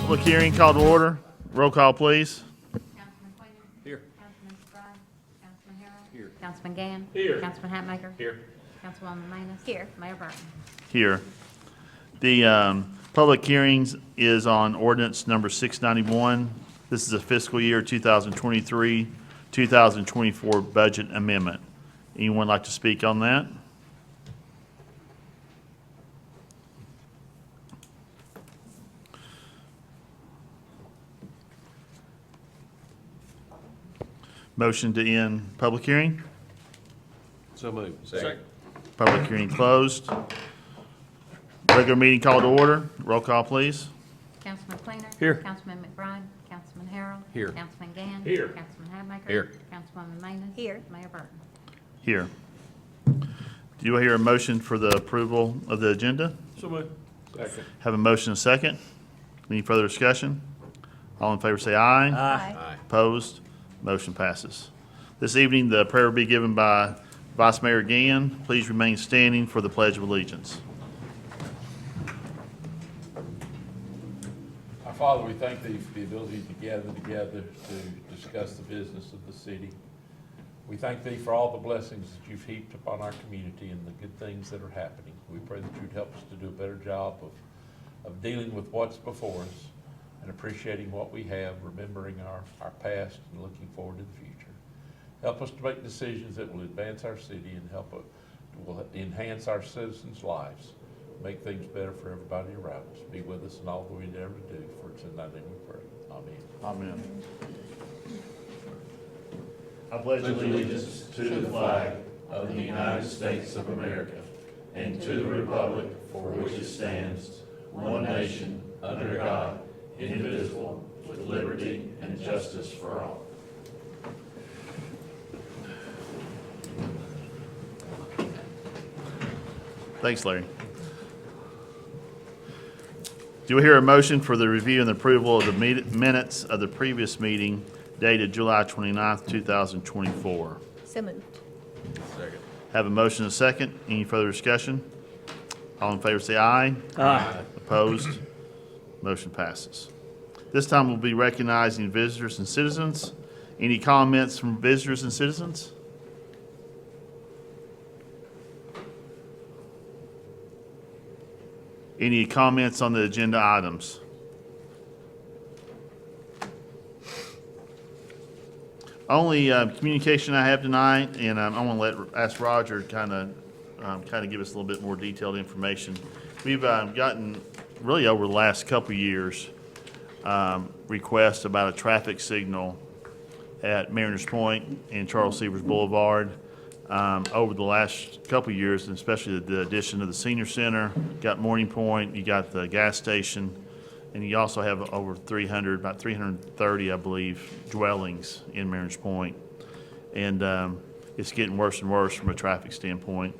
Public hearing called to order. Roll call, please. Councilman Quainer. Here. Councilman McBride. Councilman Harrell. Here. Councilman Gann. Here. Councilman Hatmaker. Here. Councilwoman Manis. Here. Mayor Burton. Here. The public hearings is on ordinance number 691. This is a fiscal year 2023, 2024 budget amendment. Anyone like to speak on that? Motion to end public hearing? So moved. Second. Public hearing closed. Regular meeting called to order. Roll call, please. Councilman Quainer. Here. Councilman McBride. Councilman Harrell. Here. Councilman Gann. Here. Councilman Hatmaker. Here. Councilwoman Manis. Here. Mayor Burton. Here. Do you hear a motion for the approval of the agenda? So moved. Second. Have a motion and a second. Any further discussion? All in favor say aye. Aye. Opposed? Motion passes. This evening, the prayer will be given by Vice Mayor Gann. Please remain standing for the Pledge of Allegiance. Our Father, we thank Thee for the ability to gather together to discuss the business of the city. We thank Thee for all the blessings that You've heaped upon our community and the good things that are happening. We pray that You'd help us to do a better job of dealing with what's before us and appreciating what we have, remembering our past and looking forward to the future. Help us to make decisions that will advance our city and will enhance our citizens' lives, make things better for everybody around us. Be with us in all that we endeavor to do, for it's in Thy name we pray. Amen. Amen. I pledge allegiance to the flag of the United States of America and to the republic for which it stands, one nation, under God, indivisible, with liberty and justice for all. Thanks, Larry. Do we hear a motion for the review and approval of the minutes of the previous meeting dated July 29th, 2024? So moved. Second. Have a motion and a second. Any further discussion? All in favor say aye. Aye. Opposed? Motion passes. This time we'll be recognizing visitors and citizens. Any comments from visitors and citizens? Any comments on the agenda items? Only communication I have tonight, and I want to ask Roger to kind of give us a little bit more detailed information. We've gotten really over the last couple of years requests about a traffic signal at Mariners Point and Charles Severs Boulevard. Over the last couple of years, and especially the addition of the senior center, got Morning Point, you got the gas station, and you also have over 300, about 330, I believe, dwellings in Mariners Point. And it's getting worse and worse from a traffic standpoint.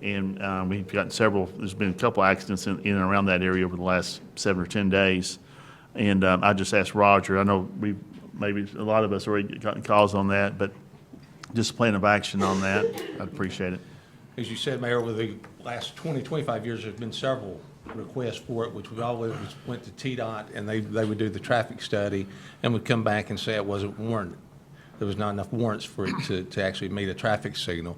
And we've gotten there's been a couple accidents in and around that area over the last 7 or 10 days. And I just asked Roger, I know maybe a lot of us already gotten calls on that, but just a plan of action on that, I'd appreciate it. As you said, Mayor, over the last 20, 25 years, there's been several requests for it, which we always went to TDOT, and they would do the traffic study and would come back and say it wasn't warranted. There was not enough warrants for it to actually meet a traffic signal.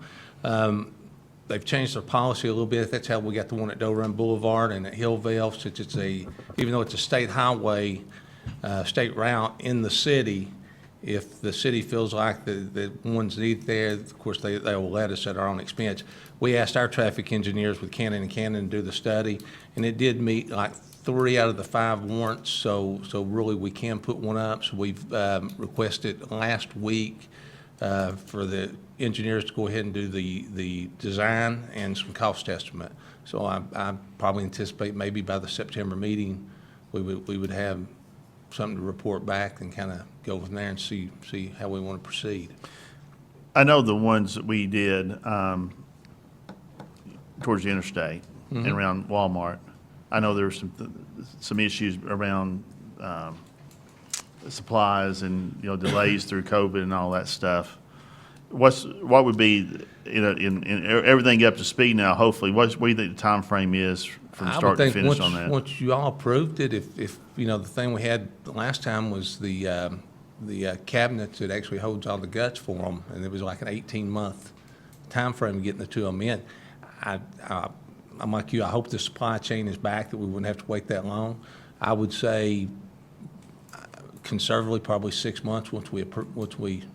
They've changed their policy a little bit. That's how we got the one at Doe Run Boulevard and at Hillvale, since it's even though it's a state highway, state route in the city, if the city feels like the ones need there, of course, they will let us at our own expense. We asked our traffic engineers with Cannon and Cannon to do the study, and it did meet like 3 out of the 5 warrants, so really we can put one up. So we've requested last week for the engineers to go ahead and do the design and some cost estimate. So I probably anticipate maybe by the September meeting, we would have something to report back and kind of go from there and see how we want to proceed. I know the ones that we did towards the interstate and around Walmart. I know there were some issues around supplies and delays through COVID and all that stuff. what would be, in everything up to speed now, hopefully, what do you think the time frame is from I would start to think finish once- on that? Once you all approved it, if, the thing we had the last time was the cabinet that actually holds all the guts for them, and it was like an 18-month timeframe of getting the two of them in. I'm like you, I hope the supply chain is back, that we wouldn't have to wait that long. I would say conservatively, probably 6 months once we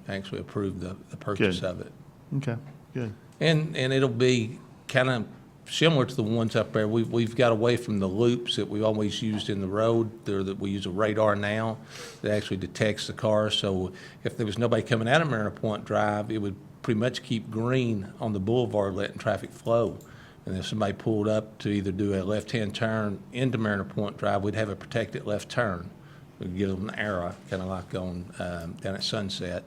actually approve the purchase Good. of it. Okay, good. And it'll be kind of similar to the ones up there. We've got away from the loops that we always used in the road, that we use a radar now that actually detects the cars. So if there was nobody coming out of Mariner Point Drive, it would pretty much keep green on the boulevard, letting traffic flow. And if somebody pulled up to either do a left-hand turn into Mariner Point Drive, we'd have a protected left turn. We'd give them an arrow, kind of like on down at Sunset.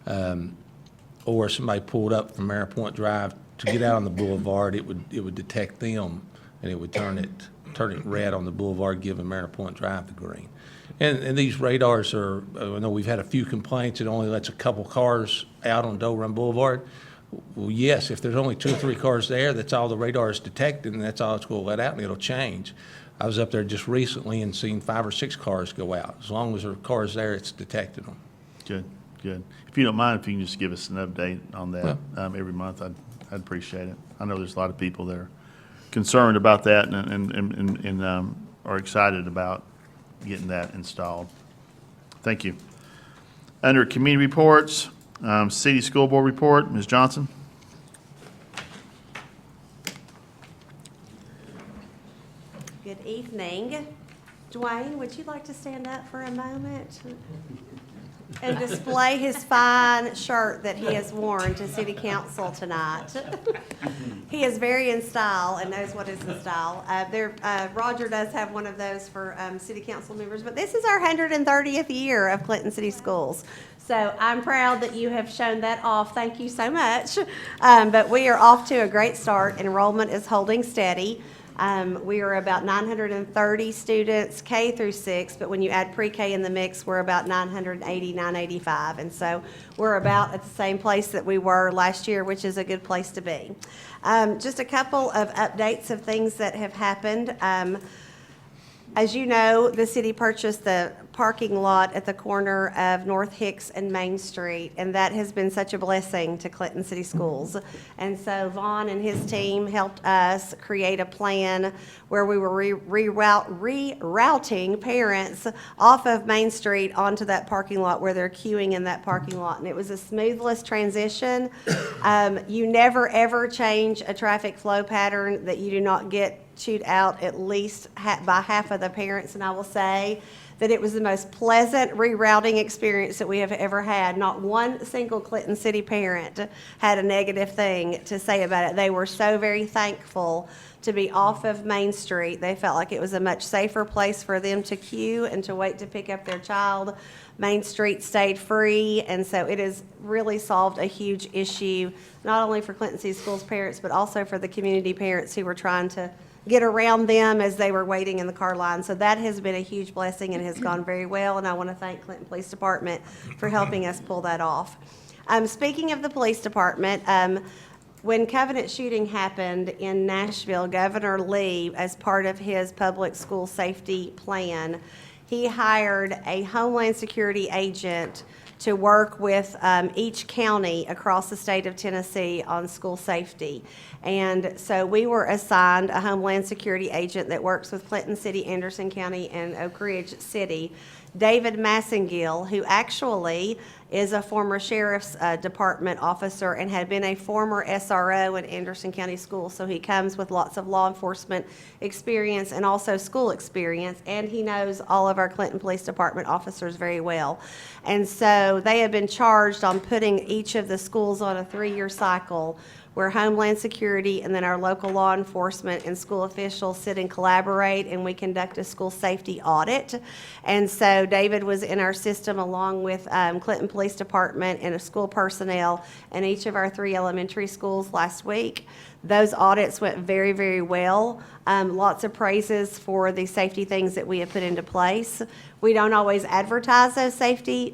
Or if somebody pulled up from Mariner Point Drive to get out on the boulevard, it would detect them, and it would turn it red on the boulevard, giving Mariner Point Drive the green. And these radars are, I know we've had a few complaints, it only lets a couple cars out on Doe Run Boulevard. Well, yes, if there's only 2 or 3 cars there, that's all the radar is detected, and that's all it's going to let out, and it'll change. I was up there just recently and seen 5 or 6 cars go out. As long as there are cars there, it's detected them. Good, good. If you don't mind, if you can just give us an update on that every month, I'd appreciate it. I know there's a lot of people that are concerned about that and are excited about getting that installed. Thank you. Under community reports, city school board report, Ms. Johnson. Good evening. Dwayne, would you like to stand up for a moment and display his fine shirt that he has worn to city council tonight? He is very in style and knows what is in style. Roger does have one of those for city council members, but this is our 130th year of Clinton City Schools. So I'm proud that you have shown that off. Thank you so much. But we are off to a great start. Enrollment is holding steady. We are about 930 students, K through 6, but when you add pre-K in the mix, we're about 980, 985. And so we're about at the same place that we were last year, which is a good place to be. Just a couple of updates of things that have happened. As you know, the city purchased the parking lot at the corner of North Hicks and Main Street, and that has been such a blessing to Clinton City Schools. And so Vaughn and his team helped us create a plan where we were rerouting parents off of Main Street onto that parking lot where they're queuing in that parking lot. And it was a smoothless transition. You never, ever change a traffic flow pattern that you do not get chewed out at least by half of the parents. And I will say that it was the most pleasant rerouting experience that we have ever had. Not one single Clinton City parent had a negative thing to say about it. They were so very thankful to be off of Main Street. They felt like it was a much safer place for them to queue and to wait to pick up their child. Main Street stayed free, and so it has really solved a huge issue, not only for Clinton City Schools parents, but also for the community parents who were trying to get around them as they were waiting in the car line. So that has been a huge blessing and has gone very well, and I want to thank Clinton Police Department for helping us pull that off. Speaking of the police department, when Covenant shooting happened in Nashville, Governor Lee, as part of his public school safety plan, he hired a Homeland Security agent to work with each county across the state of Tennessee on school safety. And so we were assigned a Homeland Security agent that works with Clinton City, Anderson County, and Oak Ridge City, David Massengill, who actually is a former sheriff's department officer and had been a former SRO in Anderson County Schools. So he comes with lots of law enforcement experience and also school experience, and he knows all of our Clinton Police Department officers very well. And so they have been charged on putting each of the schools on a 3-year cycle where Homeland Security and then our local law enforcement and school officials sit and collaborate, and we conduct a school safety audit. And so David was in our system along with Clinton Police Department and school personnel in each of our 3 elementary schools last week. Those audits went very, very well. Lots of praises for the safety things that we have put into place. We don't always advertise those safety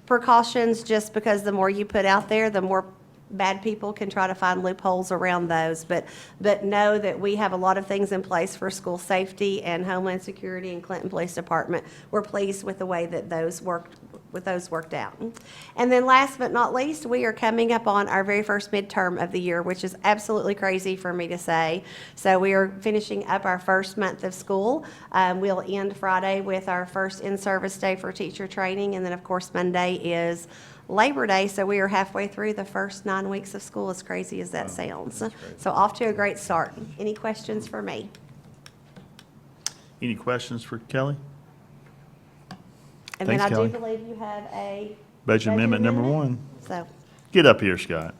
precautions, just because the more you put out there, the more bad people can try to find loopholes around those. But know that we have a lot of things in place for school safety, and Homeland Security and Clinton Police Department. We're pleased with the way that those worked out. And then last but not least, we are coming up on our very first midterm of the year, which is absolutely crazy for me to say. So we are finishing up our first month of school. We'll end Friday with our first in-service day for teacher training, and then of course Monday is Labor Day, so we are halfway through the first 9 weeks of school, as crazy as that sounds. So off to a great start. Any questions for me? Any questions for Kelly? And then Thanks, I Kelly. do believe you have a Budget amendment number 1. So, Get up here, Scott.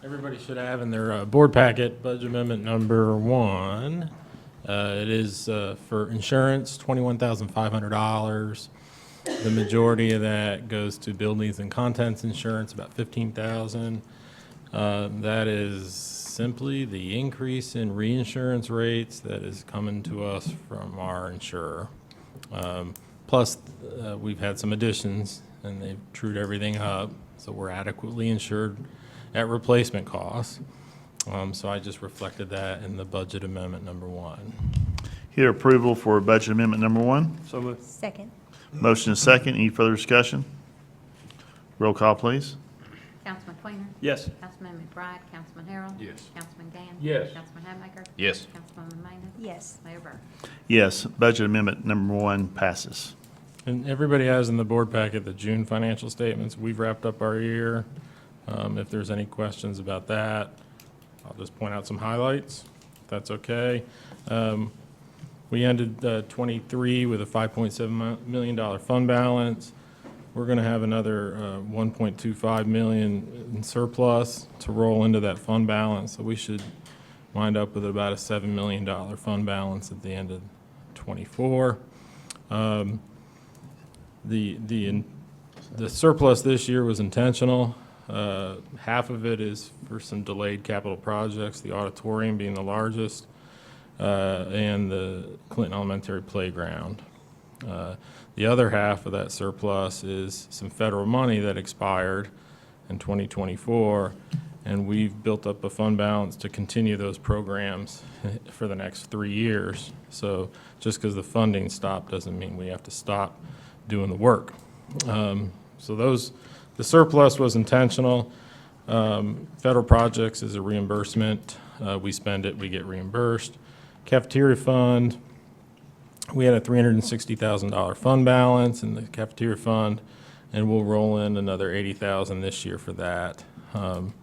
Everybody should have in their board packet, budget amendment number 1. It is for insurance, $21,500. The majority of that goes to buildings and contents insurance, about $15,000. That is simply the increase in reinsurance rates that is coming to us from our insurer. Plus, we've had some additions, and they've trued everything up, so we're adequately insured at replacement costs. So I just reflected that in the budget amendment number 1. Hear approval for budget amendment number 1. So moved. Second. Motion is second. Any further discussion? Roll call, please. Councilman Quainer. Yes. Councilman McBride. Councilman Harrell. Yes. Councilman Gann. Yes. Councilman Hatmaker. Yes. Councilwoman Manis. yes. Mayor Burke. Yes, budget amendment number 1 passes. And everybody has in the board packet the June financial statements. We've wrapped up our year. If there's any questions about that, I'll just point out some highlights, if that's okay. We ended 23 with a $5.7 million fund balance. We're going to have another $1.25 million in surplus to roll into that fund balance. So we should wind up with about a $7 million fund balance at the end of '24. The surplus this year was intentional. Half of it is for some delayed capital projects, the auditorium being the largest, and the Clinton Elementary playground. The other half of that surplus is some federal money that expired in 2024, and we've built up a fund balance to continue those programs for the next 3 years. So just because the funding stopped doesn't mean we have to stop doing the work. The surplus was intentional. Federal projects is a reimbursement. We spend it, we get reimbursed. Cafeteria fund, we had a $360,000 fund balance in the cafeteria fund, and we'll roll in another $80,000 this year for that. And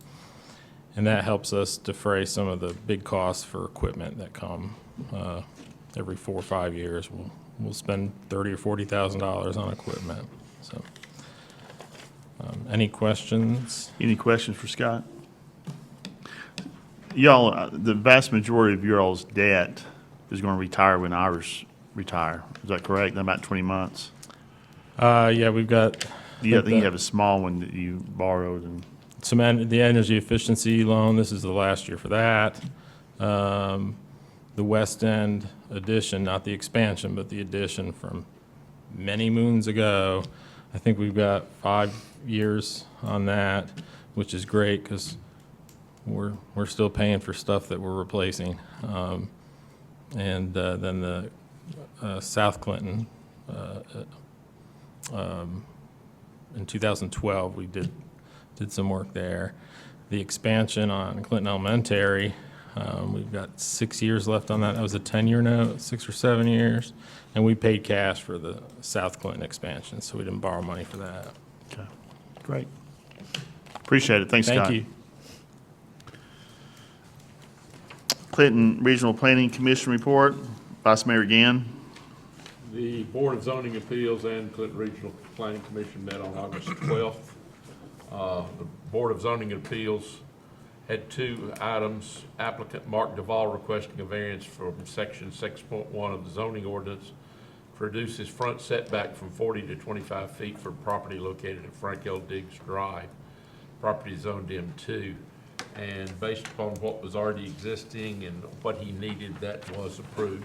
that helps us defray some of the big costs for equipment that come every 4 or 5 years. We'll spend $30,000 or $40,000 on equipment. So, any questions? Any questions for Scott? Y'all, the vast majority of your all's debt is going to retire when ours retire. Is that correct? In about 20 months? Yeah, we've got. I think you have a small one that you borrowed and. The energy efficiency loan, this is the last year for that. The West End addition, not the expansion, but the addition from many moons ago. I think we've got 5 years on that, which is great because we're still paying for stuff that we're replacing. And then the South Clinton, in 2012, we did some work there. The expansion on Clinton Elementary, we've got 6 years left on that. That was a 10-year note, 6 or 7 years. And we paid cash for the South Clinton expansion, so we didn't borrow money for that. Okay, great. Appreciate it. Thanks, Scott. Thank you. Clinton Regional Planning Commission report. Vice Mayor Gann. The Board of Zoning Appeals and Clinton Regional Planning Commission met on August 12th. The Board of Zoning Appeals had 2 items. Applicant Mark Duval requesting a variance from section 6.1 of the zoning ordinance to reduce his front setback from 40 to 25 feet for property located at Frank L. Diggs Drive. Property zoned M2. And based upon what was already existing and what he needed, that was approved.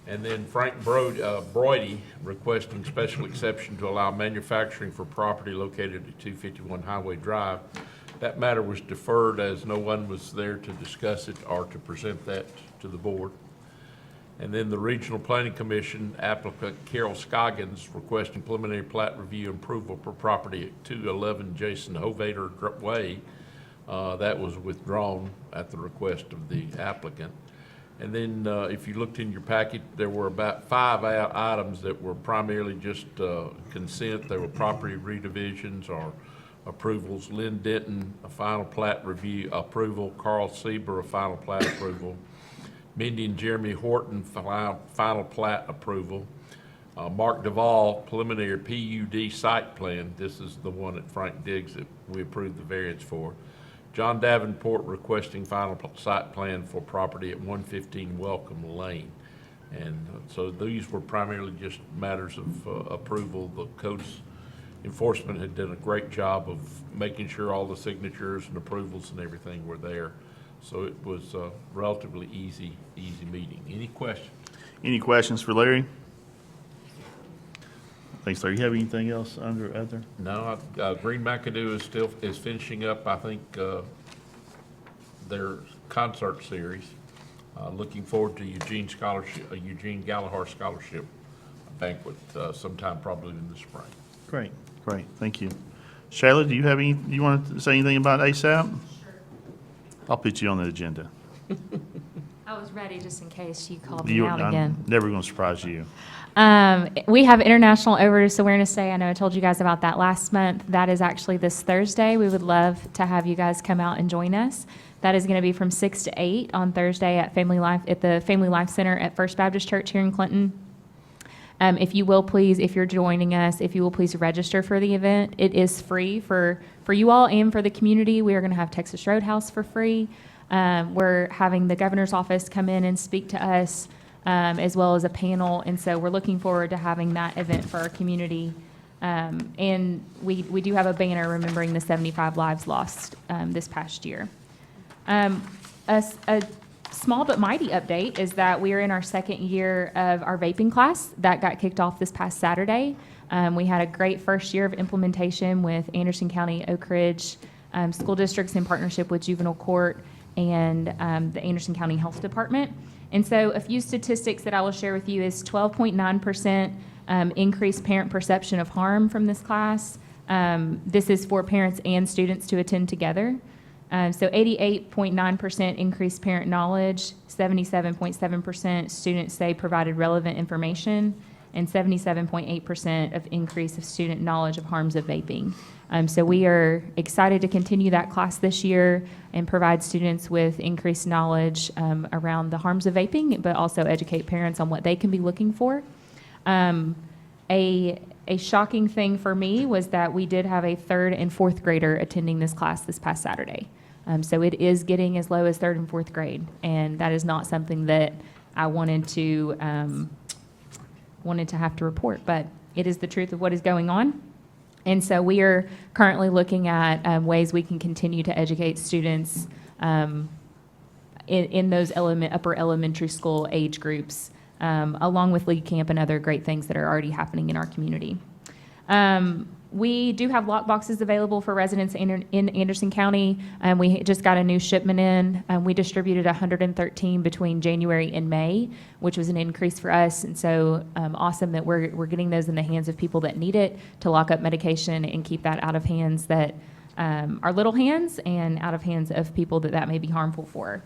And then Frank Broidy requesting special exception to allow manufacturing for property located at 251 Highway Drive. That matter was deferred as no one was there to discuss it or to present that to the board. And then the Regional Planning Commission applicant Carol Scoggins requesting preliminary plat review and approval for property at 211 Jason Hovater Way. That was withdrawn at the request of the applicant. And then if you looked in your packet, there were about 5 items that were primarily just consent. They were property redivisions or approvals. Lynn Denton, a final plat review approval. Carl Sieber, a final plat approval. Mindy and Jeremy Horton, final plat approval. Mark Duval, preliminary PUD site plan. This is the one at Frank Diggs that we approved the variance for. John Davenport requesting final site plan for property at 115 Welcome Lane. And so these were primarily just matters of approval. The codes enforcement had done a great job of making sure all the signatures and approvals and everything were there. So it was a relatively easy meeting. Any questions? Any questions for Larry? Thanks, Larry. You have anything else out there? No, Green McAdoo is finishing up, I think, their concert series. Looking forward to Eugene Gallagher Scholarship banquet sometime probably in the spring. Great. Thank you. Shayla, do you have you want to say anything about ASAP? Sure. I'll put you on the agenda. I was ready just in case you called me out again. I'm never going to surprise you. We have International Overdose Awareness Day. I know I told you guys about that last month. That is actually this Thursday. We would love to have you guys come out and join us. That is going to be from 6 to 8 on Thursday at the Family Life Center at First Baptist Church here in Clinton. If you will please, if you're joining us, if you will please register for the event. It is free for you all and for the community. We are going to have Texas Roadhouse for free. We're having the governor's office come in and speak to us, as well as a panel. And so we're looking forward to having that event for our community. And we do have a banner remembering the 75 lives lost this past year. A small but mighty update is that we are in our 2nd year of our vaping class that got kicked off this past Saturday. We had a great first year of implementation with Anderson County, Oak Ridge school districts in partnership with Juvenile Court and the Anderson County Health Department. And so a few statistics that I will share with you is 12.9% increased parent perception of harm from this class. This is for parents and students to attend together. So 88.9% increased parent knowledge, 77.7% students say provided relevant information, and 77.8% of increase of student knowledge of harms of vaping. So we are excited to continue that class this year and provide students with increased knowledge around the harms of vaping, but also educate parents on what they can be looking for. A shocking thing for me was that we did have a 3rd and 4th grader attending this class this past Saturday. So it is getting as low as 3rd and 4th grade, and that is not something that I wanted to have to report, but it is the truth of what is going on. And so we are currently looking at ways we can continue to educate students in those upper elementary school age groups, along with League Camp and other great things that are already happening in our community. We do have lock boxes available for residents in Anderson County. We just got a new shipment in. We distributed 113 between January and May, which was an increase for us. And so awesome that we're getting those in the hands of people that need it to lock up medication and keep that out of hands that are little hands and out of hands of people that may be harmful for.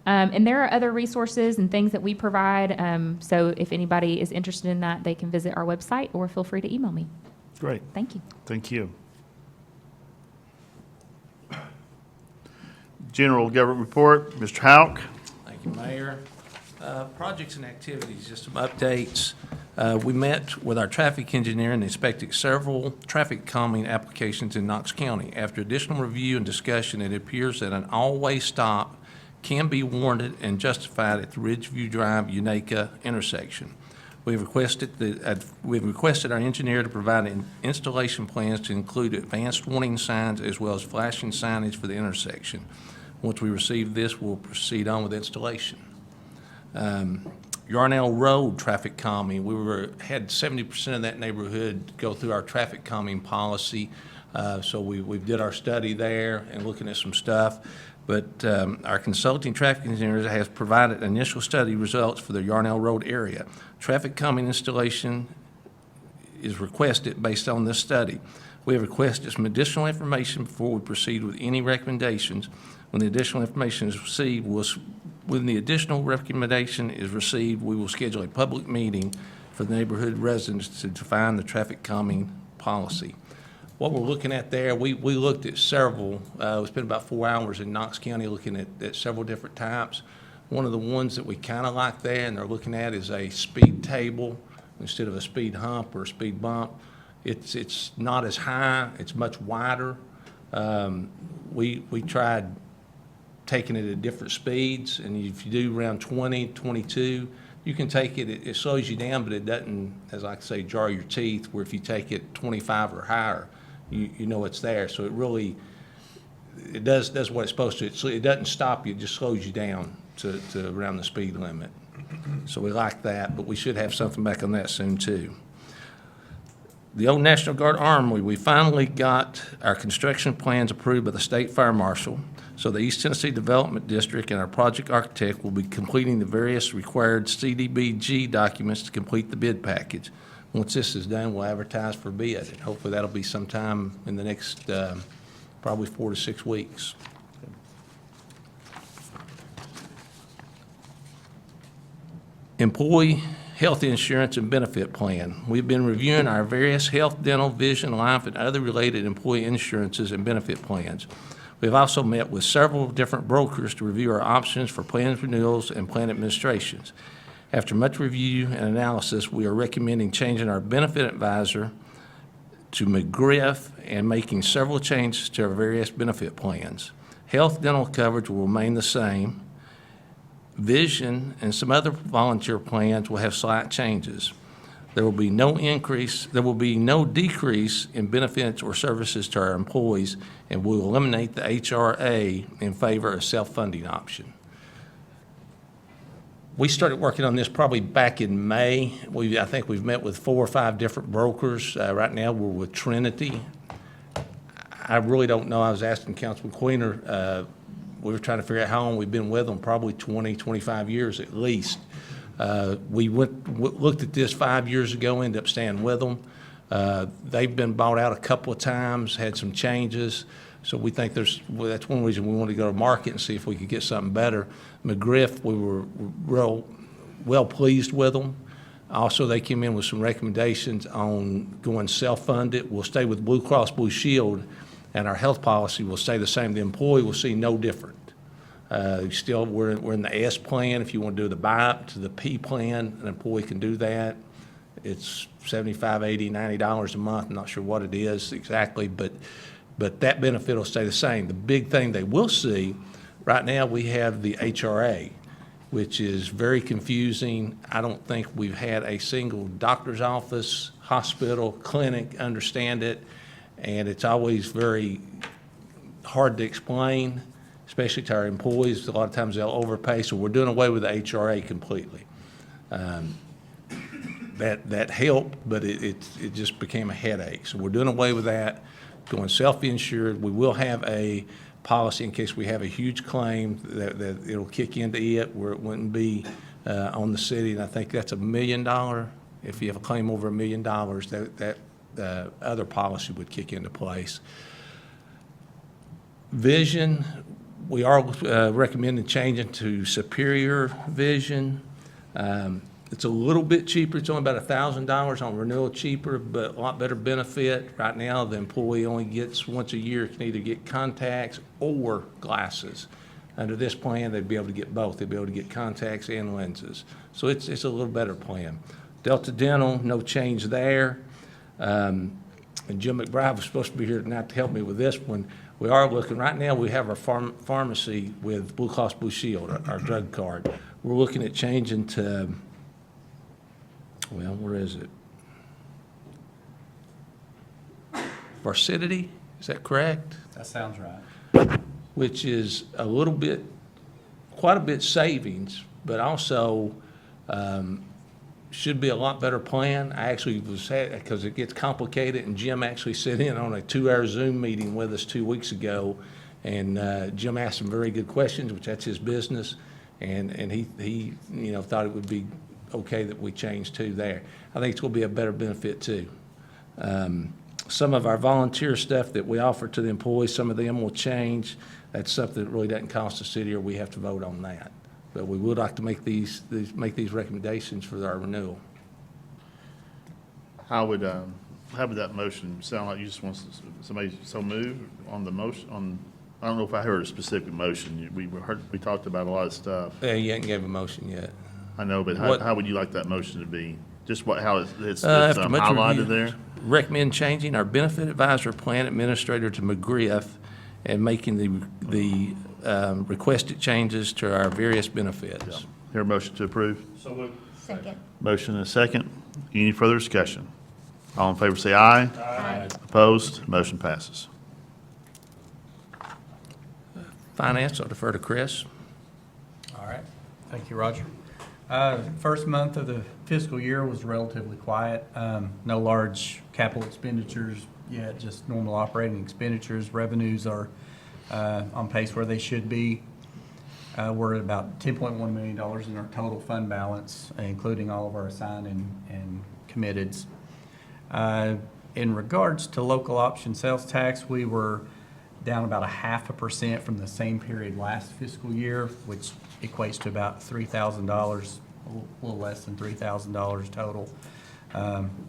And there are other resources and things that we provide. So if anybody is interested in that, they can visit our website or feel free to email me. Great. Thank you. Thank you. General Government Report, Mr. Houck. Thank you, Mayor. Projects and activities, just some updates. We met with our traffic engineer and inspected several traffic calming applications in Knox County. After additional review and discussion, it appears that an all-way stop can be warranted and justified at the Ridgeview Drive-Unaka intersection. We've requested our engineer to provide installation plans to include advanced warning signs as well as flashing signage for the intersection. Once we receive this, we'll proceed on with installation. Yarnell Road traffic calming, had 70% of that neighborhood go through our traffic calming policy. So we did our study there and looking at some stuff. But our consulting traffic engineer has provided initial study results for the Yarnell Road area. Traffic calming installation is requested based on this study. We have requested some additional information before we proceed with any recommendations. When the additional information is received, we will schedule a public meeting for the neighborhood residents to define the traffic calming policy. What we're looking at there, we looked at several, we spent about 4 hours in Knox County looking at several different types. One of the ones that we kind of like there and they're looking at is a speed table instead of a speed hump or a speed bump. It's not as high, it's much wider. We tried taking it at different speeds, and if you do around 20, 22, you can take it, it slows you down, but it doesn't, as I say, jar your teeth, where if you take it 25 or higher, you know it's there. So it does what it's supposed to. It doesn't stop you, it just slows you down to around the speed limit. So we like that, but we should have something back on that soon too. The Old National Guard Armory, we finally got our construction plans approved by the State Fire Marshal. So the East Tennessee Development District and our project architect will be completing the various required CDBG documents to complete the bid package. Once this is done, we'll advertise for bid, and hopefully that'll be sometime in the next probably 4 to 6 weeks. Employee health insurance and benefit plan. We've been reviewing our various health, dental, vision, life, and other related employee insurances and benefit plans. We've also met with several different brokers to review our options for plan renewals and plan administrations. After much review and analysis, we are recommending changing our benefit advisor to McGriff and making several changes to our various benefit plans. Health dental coverage will remain the same. Vision and some other volunteer plans will have slight changes. There will be no decrease in benefits or services to our employees, and we will eliminate the HRA in favor of self-funding option. We started working on this probably back in May. I think we've met with 4 or 5 different brokers. Right now, we're with Trinity. I really don't know. I was asking Councilman Queener, we were trying to figure out how long we've been with them, probably 20, 25 years at least. We looked at this 5 years ago, ended up staying with them. They've been bought out a couple of times, had some changes. So we think that's one reason we wanted to go to market and see if we could get something better. McGriff, we were real well pleased with them. Also, they came in with some recommendations on going self-funded. We'll stay with Blue Cross Blue Shield, and our health policy will stay the same. The employee will see no different. We're in the S plan. If you want to do the buy-up to the P plan, an employee can do that. It's $75, $80, $90 a month. I'm not sure what it is exactly, but that benefit will stay the same. The big thing they will see, right now we have the HRA, which is very confusing. I don't think we've had a single doctor's office, hospital, clinic understand it, and it's always very hard to explain, especially to our employees. A lot of times they'll overpay, so we're doing away with the HRA completely. That helped, but it just became a headache. So we're doing away with that, going self-insured. We will have a policy in case we have a huge claim that it'll kick into it where it wouldn't be on the city. And I think that's $1 million. If you have a claim over $1 million, that other policy would kick into place. Vision, we are recommending changing to Superior Vision. It's a little bit cheaper. It's only about $1,000 on renewal cheaper, but a lot better benefit. Right now, the employee only gets once a year, can either get contacts or glasses. Under this plan, they'd be able to get both. They'd be able to get contacts and lenses. So it's a little better plan. Delta Dental, no change there. And Jim McBride was supposed to be here tonight to help me with this one. We are looking, right now, we have our pharmacy with Blue Cross Blue Shield, our drug card. We're looking at changing to, well, where is it? Varsidity, is that correct? That sounds right. Which is a little bit, quite a bit savings, but also should be a lot better plan. I actually was, because it gets complicated, and Jim actually sat in on a 2-hour Zoom meeting with us 2 weeks ago, and Jim asked some very good questions, which that's his business, and he thought it would be okay that we change to there. I think it's going to be a better benefit too. Some of our volunteer stuff that we offer to the employees, some of them will change. That's something that really doesn't cost the city, or we have to vote on that. But we would like to make these recommendations for our renewal. How would that motion sound like? You just want somebody so move on the motion I don't know if I heard a specific motion. We talked about a lot of stuff. You haven't gave a motion yet. I know, but how would you like that motion to be? Just how it's After much highlighted review, there? recommend changing our benefit advisor plan administrator to McGriff and making the requested changes to our various benefits. Hear a motion to approve? Second. Motion and a second. Any further discussion? All in favor say aye. Aye. Opposed? Motion passes. Finance, I'll defer to Chris. All right. Thank you, Roger. First month of the fiscal year was relatively quiet. No large capital expenditures yet, just normal operating expenditures. Revenues are on pace where they should be. We're at about $10.1 million in our total fund balance, including all of our assigned and committeds. In regards to local option sales tax, we were down about 0.5% from the same period last fiscal year, which equates to about $3,000, a little less than $3,000 total,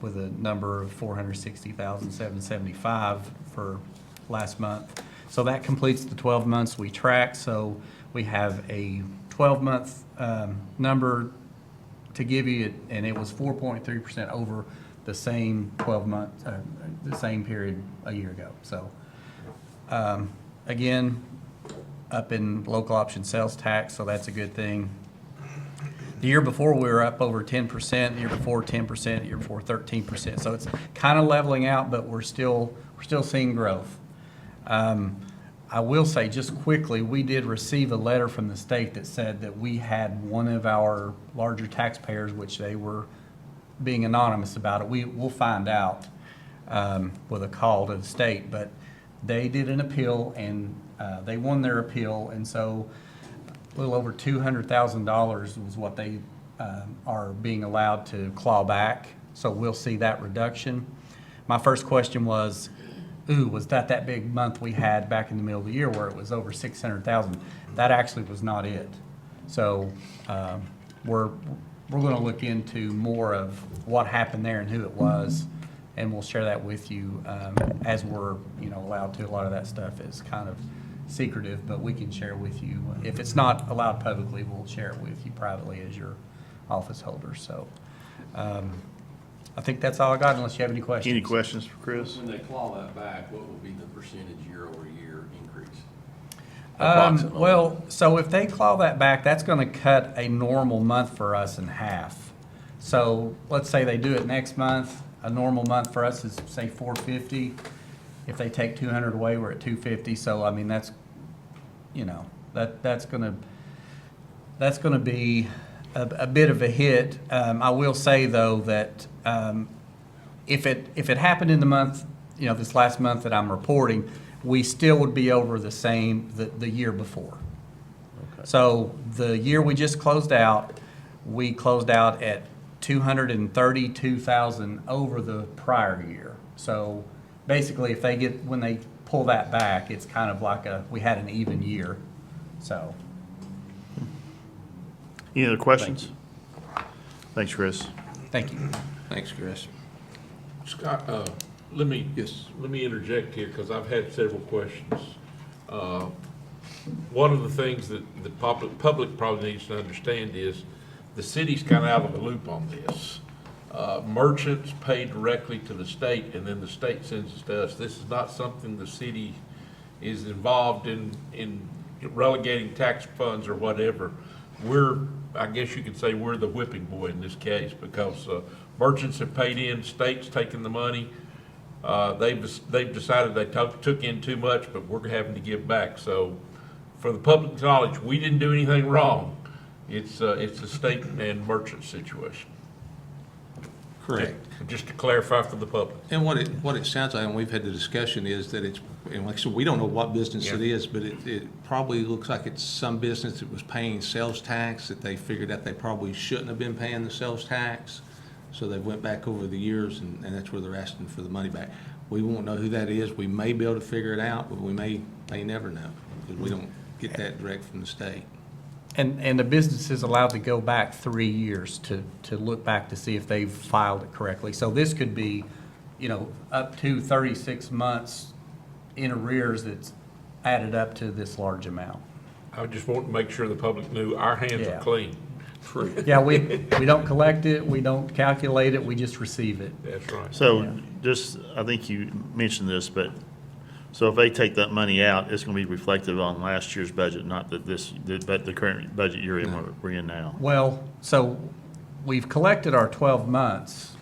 with a number of $460,775 for last month. So that completes the 12 months we track. So we have a 12-month number to give you, and it was 4.3% over the same 12-month, the same period a year ago. So again, up in local option sales tax, so that's a good thing. The year before, we were up over 10%, the year before 10%, the year before 13%. So it's kind of leveling out, but we're still seeing growth. I will say just quickly, we did receive a letter from the state that said that we had one of our larger taxpayers, which they were being anonymous about it. We'll find out with a call to the state, but they did an appeal, and they won their appeal, and so a little over $200,000 was what they are being allowed to claw back. So we'll see that reduction. My first question was, was that big month we had back in the middle of the year where it was over 600,000? That actually was not it. So we're going to look into more of what happened there and who it was, and we'll share that with you as we're allowed to. A lot of that stuff is kind of secretive, but we can share with you. If it's not allowed publicly, we'll share it with you privately as your office holder. So I think that's all I got, unless you have any questions. Any questions for Chris? When they claw that back, what will be the percentage year-over-year increase? Well, so if they claw that back, that's going to cut a normal month for us in half. So let's say they do it next month. A normal month for us is, say, $450. If they take 200 away, we're at 250. So I mean, that's that's going to be a bit of a hit. I will say though that if it happened in the month, this last month that I'm reporting, we still would be over the same the year before. Okay. So the year we just closed out, we closed out at 232,000 over the prior year. So basically, when they pull that back, it's kind of like we had an even year. So. Any other questions? Thanks, Chris. Thank you. Thanks, Chris. Scott, let me interject here, because I've had several questions. One of the things that the public probably needs to understand is the city's kind of out of the loop on this. Merchants pay directly to the state, and then the state sends it to us. This is not something the city is involved in relegating tax funds or whatever. I guess you could say we're the whipping boy in this case, because merchants have paid in, state's taking the money. They've decided they took in too much, but we're having to give back. So for the public knowledge, we didn't do anything wrong. It's a state and merchant situation. Correct. Just to clarify for the public. And what it sounds like, and we've had the discussion, is that it's, and like I said, we don't know what business it is, but it probably looks like it's some business that was paying sales tax that they figured out they probably shouldn't have been paying the sales tax. So they went back over the years, and that's where they're asking for the money back. We won't know who that is. We may be able to figure it out, but we may never know, because we don't get that direct from the state. And the business is allowed to go back 3 years to look back to see if they've filed it correctly. So this could be, up to 36 months in arrears that's added up to this large amount. I just want to make sure the public knew our hands are Yeah. clean. Yeah, we don't collect it, we don't calculate it, we just receive it. That's right. So just, I think you mentioned this, but, so if they take that money out, it's going to be reflective on last year's budget, not that the current budget you're in, we're in now. Well, so we've collected our 12 months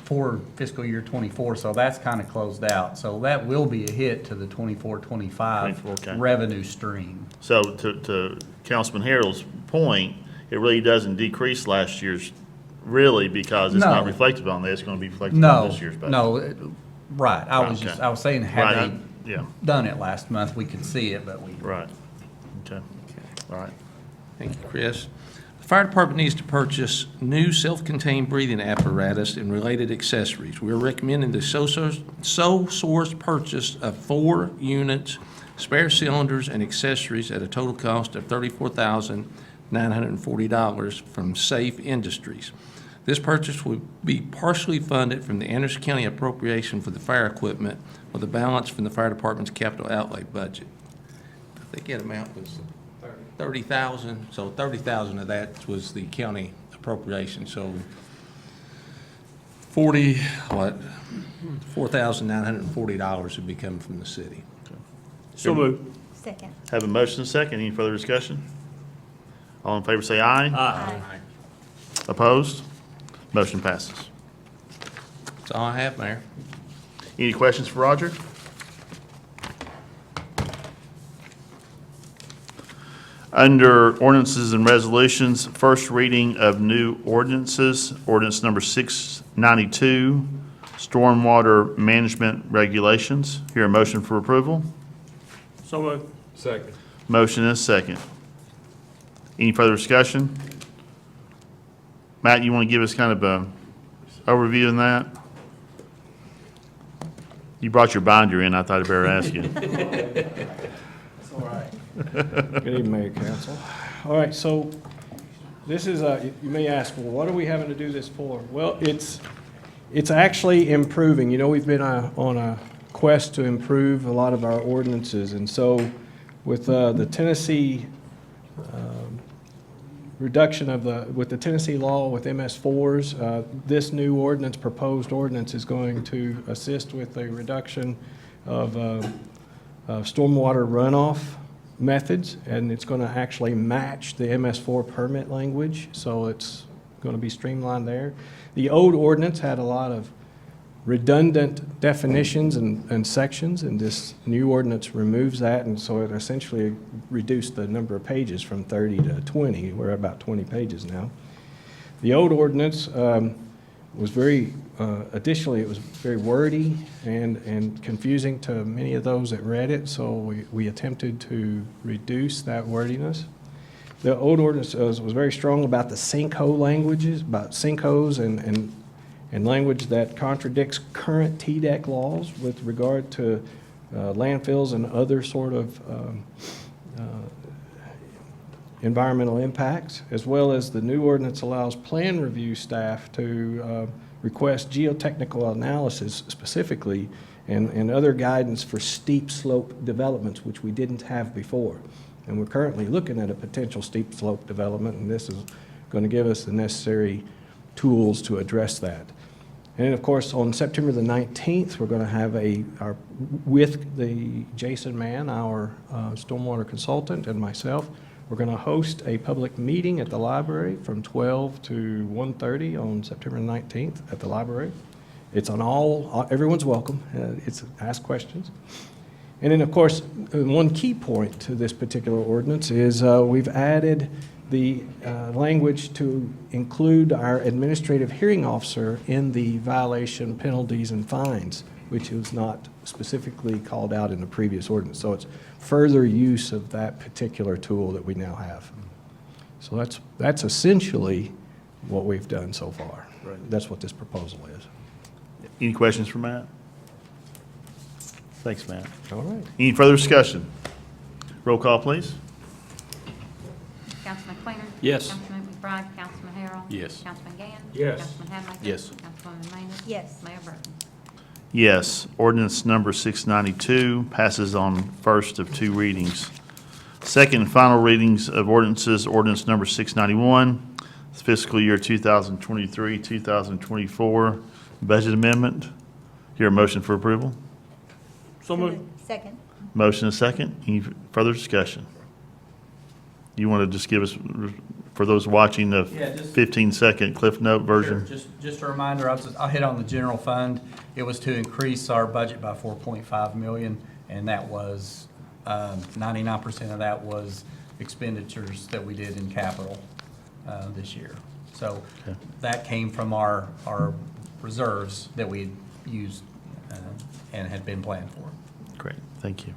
for fiscal year '24, so that's kind of closed out. So that will be a hit to the '24, '25 okay. revenue stream. So to Councilman Harrell's point, it really doesn't decrease last year's, really, because it's not No. reflective on that, it's going to be reflective on this year's budget. Right. Okay. I was saying, had Right, they yeah, done it last month, we could see it, but we. right. Okay, all right. Thank you, Chris. The fire department needs to purchase new self-contained breathing apparatus and related accessories. We're recommending the sole source purchase of 4 units, spare cylinders, and accessories at a total cost of $34,940 from Safe Industries. This purchase will be partially funded from the Anderson County appropriation for the fire equipment, with the balance from the fire department's capital outlay budget. I think that amount was 30,000, so 30,000 of that was the county appropriation, so $4,940 would be coming from the city. So moved. Second. Have a motion and a second. Any further discussion? All in favor say aye. Aye. Opposed? Motion passes. That's all I have, Mayor. Any questions for Roger? Under ordinances and resolutions, first reading of new ordinances, ordinance number 692, stormwater management regulations. Hear a motion for approval? So moved. Second. Motion and a second. Any further discussion? Matt, you want to give us kind of a overview in that? You brought your binder in, I thought I'd better ask you. Good evening, Mayor Council. All right, so this is, you may ask, well, what are we having to do this for? Well, it's actually improving. You know, we've been on a quest to improve a lot of our ordinances. And so with the Tennessee reduction of with the Tennessee law with MS4s, this new ordinance, proposed ordinance, is going to assist with a reduction of stormwater runoff methods, and it's going to actually match the MS4 permit language, so it's going to be streamlined there. The old ordinance had a lot of redundant definitions and sections, and this new ordinance removes that, and so it essentially reduced the number of pages from 30 to 20. We're at about 20 pages now. The old ordinance was additionally, it was very wordy and confusing to many of those that read it, so we attempted to reduce that wordiness. The old ordinance was very strong about the sinkhole languages, about sinkholes and language that contradicts current TDEC laws with regard to landfills and other sort of environmental impacts, as well as the new ordinance allows plan review staff to request geotechnical analysis specifically and other guidance for steep slope developments, which we didn't have before. And we're currently looking at a potential steep slope development, and this is going to give us the necessary tools to address that. And of course, on September the 19th, we're going to have with the Jason Mann, our stormwater consultant, and myself, we're going to host a public meeting at the library from 12 to 1:30 on September 19th at the library. It's on everyone's welcome. It's ask questions. And then, of course, one key point to this particular ordinance is we've added the language to include our administrative hearing officer in the violation penalties and fines, which was not specifically called out in the previous ordinance. So it's further use of that particular tool that we now have. So that's essentially what we've done so far. Right. That's what this proposal is. Any questions for Matt? Thanks, Matt. All right. Any further discussion? Roll call, please. Councilman Quainer. Yes. Councilman McBride, Councilman Harrell. Yes. Councilman Gann. Yes. Councilman Hatmaker. Yes. Councilwoman Manis. Yes. Mayor Burton. Yes. Ordinance number 692 passes on first of two readings. Second and final readings of ordinances, ordinance number 691, fiscal year 2023, 2024, budget amendment. Hear a motion for approval? Second. Motion and second. Any further discussion? You want to just give us, for those watching, the Yeah, just- 15-second Cliff Note version? Sure. Just a reminder, I'll hit on the general fund. It was to increase our budget by 4.5 million, and that was, 99% of that was expenditures that we did in capital this year. So Okay. that came from our reserves that we had used and had been planned for. Great, thank you.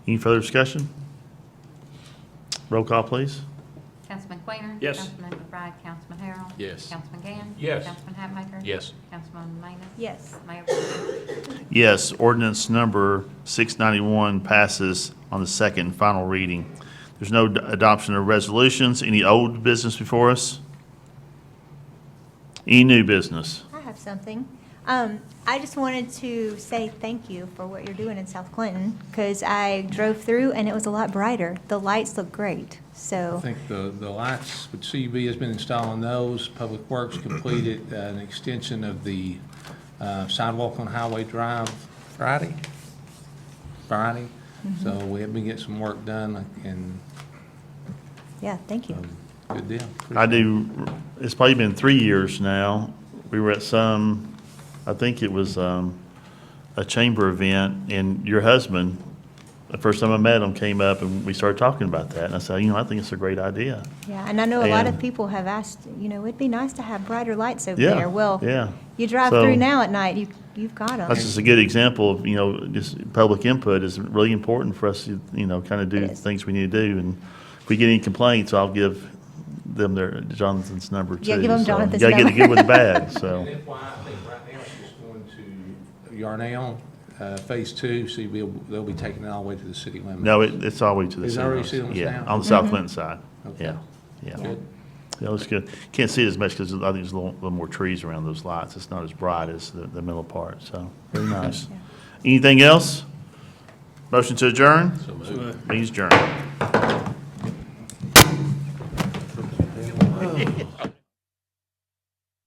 Any further discussion? Roll call, please. Councilman Quainer. Yes. Councilman McBride, Councilman Harrell. Yes. Councilman Gann. Yes. Councilman Hatmaker. Yes. Councilwoman Manis. Yes. Mayor Burton. Yes, ordinance number 691 passes on the second and final reading. There's no adoption of resolutions. Any old business before us? Any new business? I have something. I just wanted to say thank you for what you're doing in South Clinton, because I drove through and it was a lot brighter. The lights look great, I so, think the lights, which CUB has been installing those, Public Works completed an extension of the sidewalk on Highway Drive Friday. So we have been getting some work done, and yeah, thank you. good deal. I do, it's probably been 3 years now. We were at I think it was a chamber event, and your husband, the first time I met him, came up and we started talking about that. And I said, I think it's a great idea. Yeah, and I know a lot of And- people have asked, it'd be nice to have brighter lights over Yeah, there. Well, yeah. you drive So- through now at night, you've got them. That's just a good example of, just public input is really important for us to, kind of do It is. things we need to do. And if we get any complaints, I'll give them Jonathan's number too. Yeah, give them So Jonathan's You gotta get the number. good with the bad, so. And FYI, I think right now it's just going to Yarnell, Phase 2, so they'll be taking it all the way to the city limits. No, it's all the way to the Is it city already limits. city limits Yeah, now? on the South Clinton side. Okay. Yeah, yeah. Good. Yeah, it looks good. Can't see it as much because I think there's a little more trees around those lights. It's not as bright as the middle part, so very nice. Anything else? Motion to adjourn? So moved. Means adjourn.